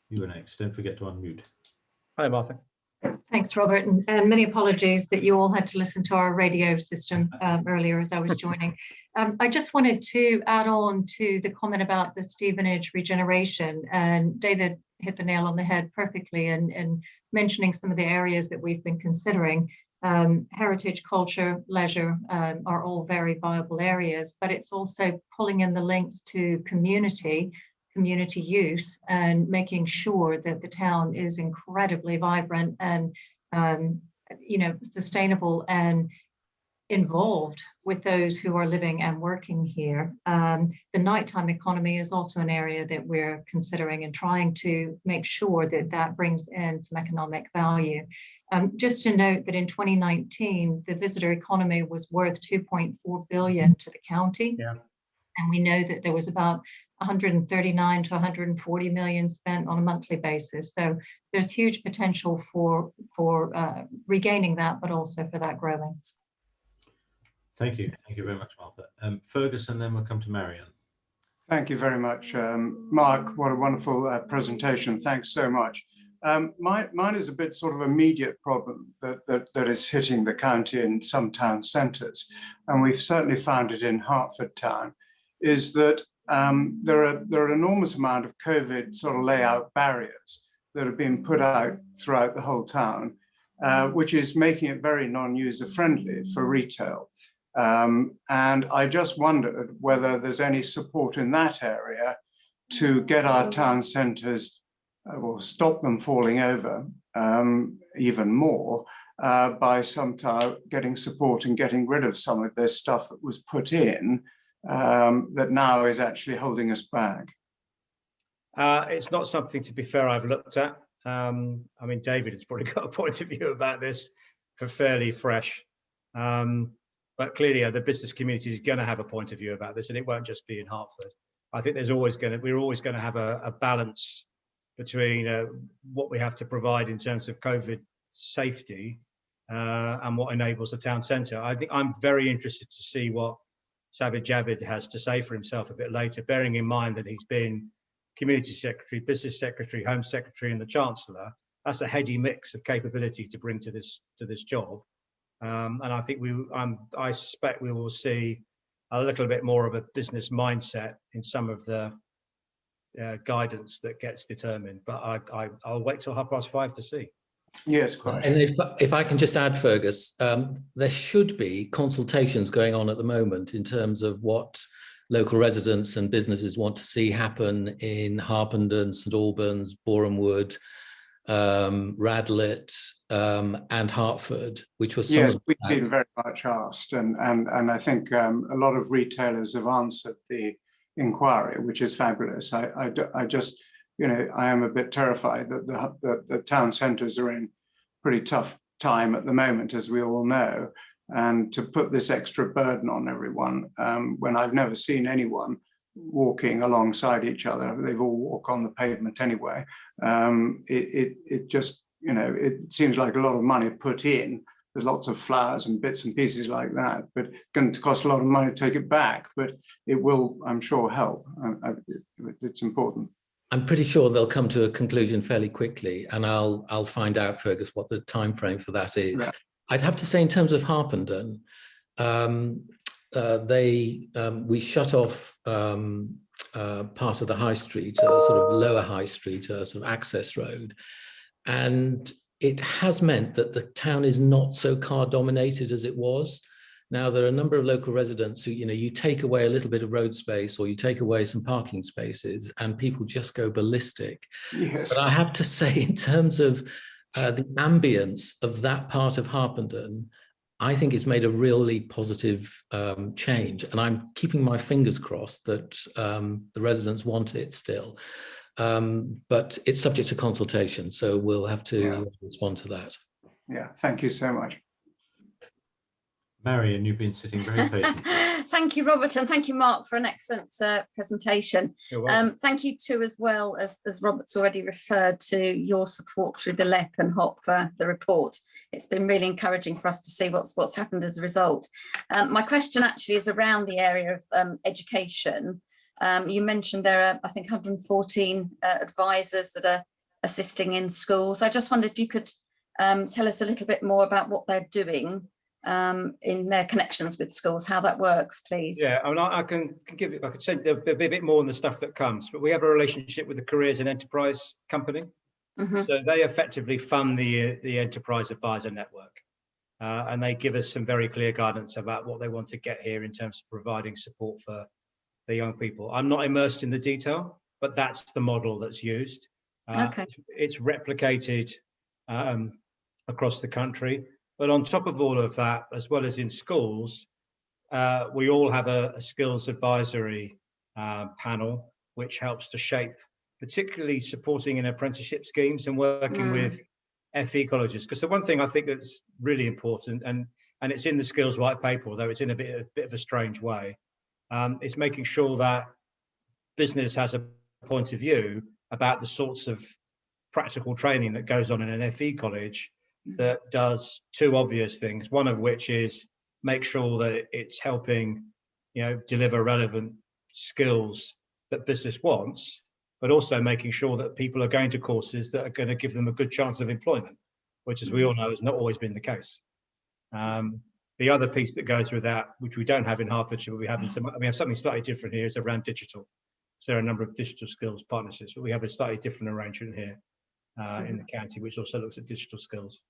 Speaker 1: you were next. Don't forget to unmute.
Speaker 2: Hi, Martha.
Speaker 7: Thanks, Robert, and many apologies that you all had to listen to our radio system earlier as I was joining. I just wanted to add on to the comment about the Stevenage regeneration, and David hit the nail on the head perfectly in mentioning some of the areas that we've been considering. Heritage, culture, leisure are all very viable areas, but it's also pulling in the links to community use and making sure that the town is incredibly vibrant and sustainable and involved with those who are living and working here. The nighttime economy is also an area that we're considering and trying to make sure that that brings in some economic value. Just to note that in 2019, the visitor economy was worth 2.4 billion to the county.
Speaker 2: Yeah.
Speaker 7: And we know that there was about 139 to 140 million spent on a monthly basis. So there's huge potential for regaining that, but also for that growing.
Speaker 1: Thank you. Thank you very much, Martha. Fergus, and then we'll come to Marianne.
Speaker 8: Thank you very much, Mark. What a wonderful presentation. Thanks so much. Mine is a bit sort of immediate problem that is hitting the county in some town centres, and we've certainly found it in Hertford town, is that there are an enormous amount of COVID sort of layout barriers that have been put out throughout the whole town, which is making it very non-user friendly for retail. And I just wondered whether there's any support in that area to get our town centres or stop them falling over even more by somehow getting support and getting rid of some of this stuff that was put in that now is actually holding us back?
Speaker 2: It's not something, to be fair, I've looked at. I mean, David has probably got a point of view about this for fairly fresh. But clearly, the business community is going to have a point of view about this, and it won't just be in Hertford. I think we're always going to have a balance between what we have to provide in terms of COVID safety and what enables the town centre. I think I'm very interested to see what Sajid Javid has to say for himself a bit later, bearing in mind that he's been Community Secretary, Business Secretary, Home Secretary, and the Chancellor. That's a heady mix of capability to bring to this job. And I think I suspect we will see a little bit more of a business mindset in some of the guidance that gets determined. But I'll wait till 5:30 to see.
Speaker 8: Yes, quite.
Speaker 5: And if I can just add, Fergus, there should be consultations going on at the moment in terms of what local residents and businesses want to see happen in Harpenden, St Albans, Boreham Wood, Radlett, and Hertford, which was some
Speaker 8: yes, we've been very much asked, and I think a lot of retailers have answered the inquiry, which is fabulous. I just, I am a bit terrified that the town centres are in pretty tough time at the moment, as we all know, and to put this extra burden on everyone when I've never seen anyone walking alongside each other. They've all walk on the pavement anyway. It just, it seems like a lot of money put in. There's lots of flowers and bits and pieces like that, but it's going to cost a lot of money to take it back, but it will, I'm sure, help. It's important.
Speaker 5: I'm pretty sure they'll come to a conclusion fairly quickly, and I'll find out, Fergus, what the time frame for that is. Yeah. I'd have to say, in terms of Harpenden, we shut off part of the high street, a sort of lower high street, a sort of access road, and it has meant that the town is not so car dominated as it was. Now, there are a number of local residents who, you take away a little bit of road space or you take away some parking spaces and people just go ballistic.
Speaker 8: Yes.
Speaker 5: But I have to say, in terms of the ambience of that part of Harpenden, I think it's made a really positive change. And I'm keeping my fingers crossed that the residents want it still. But it's subject to consultation, so we'll have to respond to that.
Speaker 8: Yeah, thank you so much.
Speaker 1: Marion, you've been sitting very patiently.
Speaker 9: Thank you, Robert, and thank you, Mark, for an excellent presentation. Thank you too, as well as Robert's already referred to, your support through the LEP and HOP for the report. It's been really encouraging for us to see what's happened as a result. My question actually is around the area of education. You mentioned there are, I think, 114 advisors that are assisting in schools. I just wondered if you could tell us a little bit more about what they're doing in their connections with schools, how that works, please.
Speaker 2: Yeah, I mean, I could say a bit more on the stuff that comes, but we have a relationship with the Careers and Enterprise company. Mm-hmm. So they effectively fund the Enterprise Advisor Network. And they give us some very clear guidance about what they want to get here in terms of providing support for the young people. I'm not immersed in the detail, but that's the model that's used. Okay. It's replicated across the country. But on top of all of that, as well as in schools, we all have a skills advisory panel, which helps to shape, particularly supporting in apprenticeship schemes and working with FE colleges. Because the one thing I think that's really important, and it's in the skills white paper, although it's in a bit of a strange way, is making sure that business has a point of view about the sorts of practical training that goes on in an FE college that does two obvious things, one of which is make sure that it's helping, deliver relevant skills that business wants, but also making sure that people are going to courses that are going to give them a good chance of employment, which, as we all know, has not always been the case. The other piece that goes with that, which we don't have in Hertfordshire, but we have something slightly different here, is around digital. So there are a number of digital skills partnerships, but we have a slightly different arrangement here in the county, which also looks at digital skills.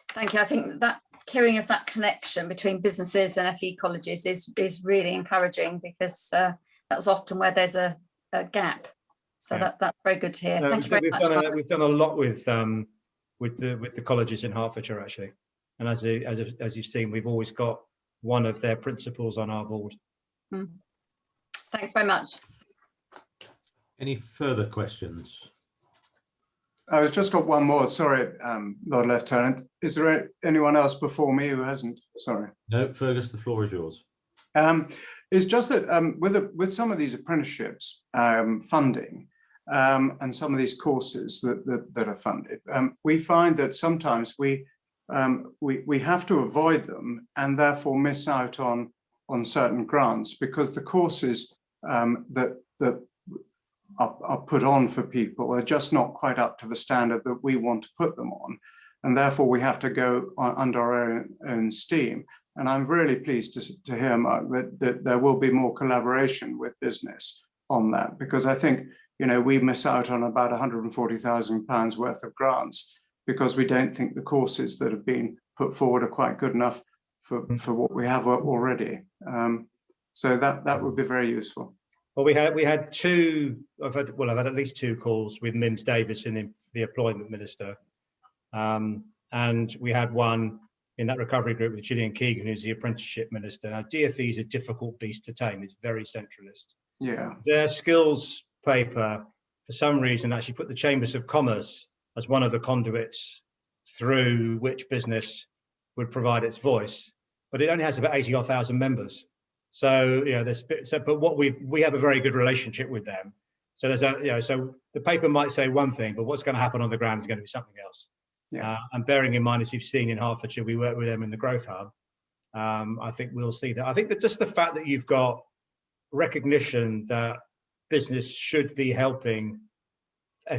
Speaker 9: Thank you. I think that hearing of that connection between businesses and FE colleges is really encouraging, because that's often where there's a gap. So that's very good to hear. Thank you very much.
Speaker 2: We've done a lot with the colleges in Hertfordshire, actually, and as you've seen, we've always got one of their principals on our board.
Speaker 9: Thanks very much.
Speaker 1: Any further questions?
Speaker 8: I was just got one more. Sorry, Lord Lieutenant. Is there anyone else before me who hasn't? Sorry.
Speaker 1: No, Fergus, the floor is yours.
Speaker 8: It's just that with some of these apprenticeships funding and some of these courses that are funded, we find that sometimes we have to avoid them and therefore miss out on certain grants because the courses that are put on for people are just not quite up to the standard that we want to put them on, and therefore we have to go under our own steam. And I'm really pleased to hear, Mark, that there will be more collaboration with business on that, because I think, you know, we miss out on about £140,000 worth of grants because we don't think the courses that have been put forward are quite good enough for what we have already. So that would be very useful.
Speaker 2: Well, we had two. I've had at least two calls with Mims Davison, the employment minister, and we had one in that recovery group with Gillian Keegan, who's the apprenticeship minister. Now, DfE is a difficult beast to tame. It's very centralist.
Speaker 8: Yeah.
Speaker 2: Their skills paper, for some reason, actually put the Chambers of Commerce as one of the conduits through which business would provide its voice, but it only has about 80,000 members. So, you know, but what we have a very good relationship with them. So so the paper might say one thing, but what's going to happen on the ground is going to be something else.
Speaker 8: Yeah.
Speaker 2: And bearing in mind, as you've seen in Hertfordshire, we work with them in the Growth Hub. I think we'll see that. I think that just the fact that you've got recognition that business should be helping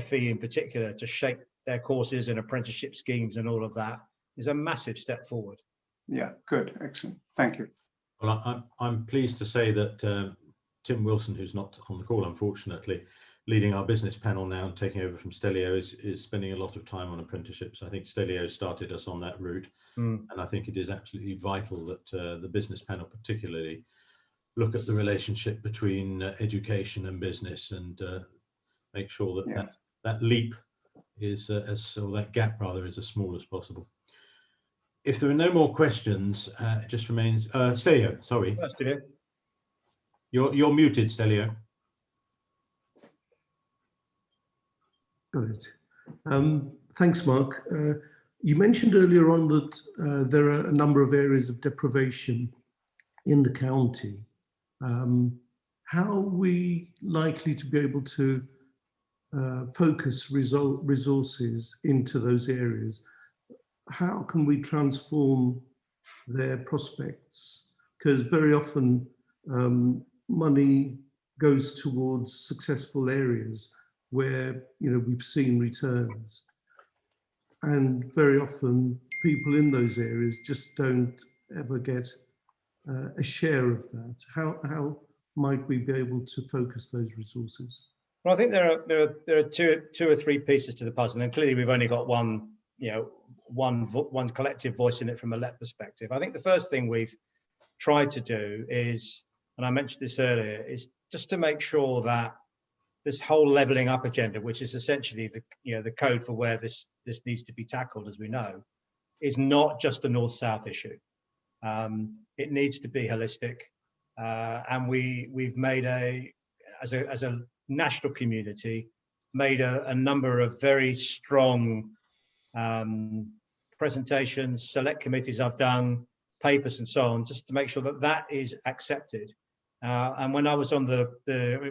Speaker 2: FE in particular to shape their courses and apprenticeship schemes and all of that is a massive step forward.
Speaker 8: Yeah, good, excellent. Thank you.
Speaker 1: Well, I'm pleased to say that Tim Wilson, who's not on the call, unfortunately, leading our business panel now and taking over from Stelio, is spending a lot of time on apprenticeships. I think Stelio started us on that route. And I think it is absolutely vital that the business panel particularly look at the relationship between education and business and make sure that that leap is, or that gap rather, is as small as possible. If there are no more questions, it just remains, Stelio, sorry.
Speaker 2: Stelio.
Speaker 1: You're muted, Stelio.
Speaker 10: Got it. Thanks, Mark. You mentioned earlier on that there are a number of areas of deprivation in the county. How are we likely to be able to focus resources into those areas? How can we transform their prospects? Because very often money goes towards successful areas where, you know, we've seen returns, and very often people in those areas just don't ever get a share of that. How might we be able to focus those resources?
Speaker 2: Well, I think there are two or three pieces to the puzzle, and clearly we've only got one collective voice in it from a LEP perspective. I think the first thing we've tried to do is, and I mentioned this earlier, is just to make sure that this whole levelling up agenda, which is essentially the code for where this needs to be tackled, as we know, is not just a north-south issue. It needs to be holistic, and we've made as a national community, made a number of very strong presentations, select committees I've done, papers and so on, just to make sure that that is accepted. And when I was on it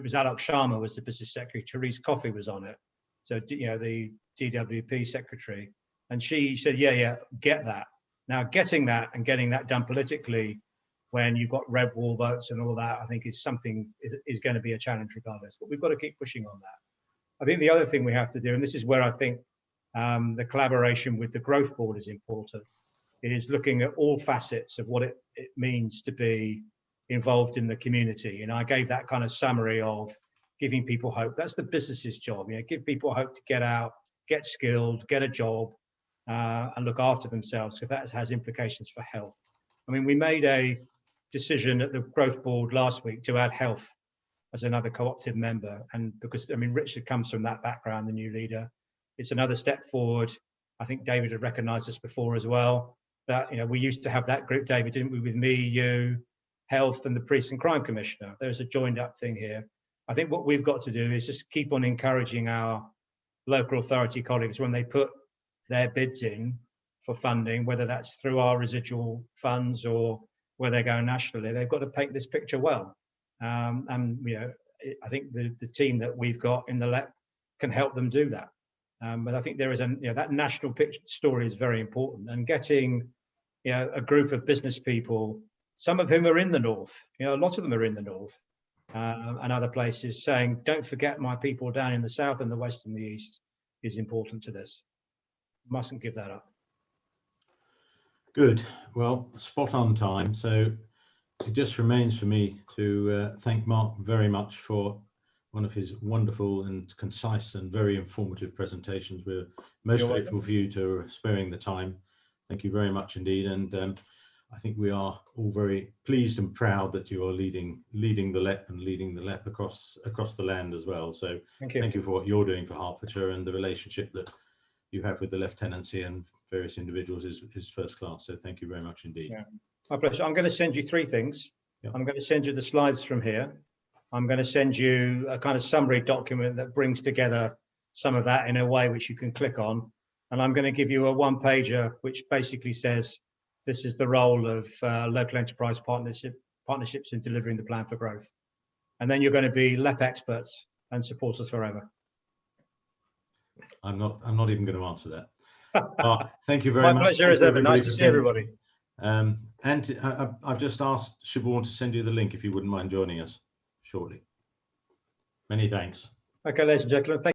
Speaker 2: was Alok Sharma was the business secretary, Therese Coffey was on it, so the DWP secretary, and she said, yeah, get that. Now, getting that and getting that done politically when you've got red wall votes and all that, I think is something is going to be a challenge regardless, but we've got to keep pushing on that. I think the other thing we have to do, and this is where I think the collaboration with the Growth Board is important, is looking at all facets of what it means to be involved in the community. And I gave that kind of summary of giving people hope. That's the business's job, give people hope to get out, get skilled, get a job, and look after themselves, because that has implications for health. I mean, we made a decision at the Growth Board last week to add health as another co-opted member. And because, I mean, Richard comes from that background, the new leader, it's another step forward. I think David had recognised this before as well, that, we used to have that group, David, didn't we, with me, you, health and the police and crime commissioner. There's a joined up thing here. I think what we've got to do is just keep on encouraging our local authority colleagues when they put their bids in for funding, whether that's through our residual funds or where they go nationally, they've got to paint this picture well. And I think the team that we've got in the LEP can help them do that. But I think there is that national picture story is very important, and getting a group of business people, some of whom are in the north, a lot of them are in the north and other places, saying, don't forget my people down in the south and the west and the east is important to this. Mustn't give that up.
Speaker 1: Good. Well, spot on time. So it just remains for me to thank Mark very much for one of his wonderful and concise and very informative presentations. We're most grateful for you to sparing the time. Thank you very much indeed. And I think we are all very pleased and proud that you are leading the LEP and leading the LEP across the land as well. So thank you for what you're doing for Hertfordshire, and the relationship that you have with the lieutenancy and various individuals is first class. So thank you very much indeed.
Speaker 2: Yeah. My pleasure. I'm going to send you three things. Yep. I'm going to send you the slides from here. I'm going to send you a kind of summary document that brings together some of that in a way which you can click on. And I'm going to give you a one-pager which basically says, this is the role of local enterprise partnerships in delivering the plan for growth. And then you're going to be LEP experts and support us forever.
Speaker 1: I'm not even going to answer that. Thank you very much.
Speaker 2: My pleasure as ever. Nice to see everybody.
Speaker 1: And I've just asked Siobhan to send you the link if you wouldn't mind joining us shortly. Many thanks.
Speaker 2: Okay, ladies and gentlemen. Thank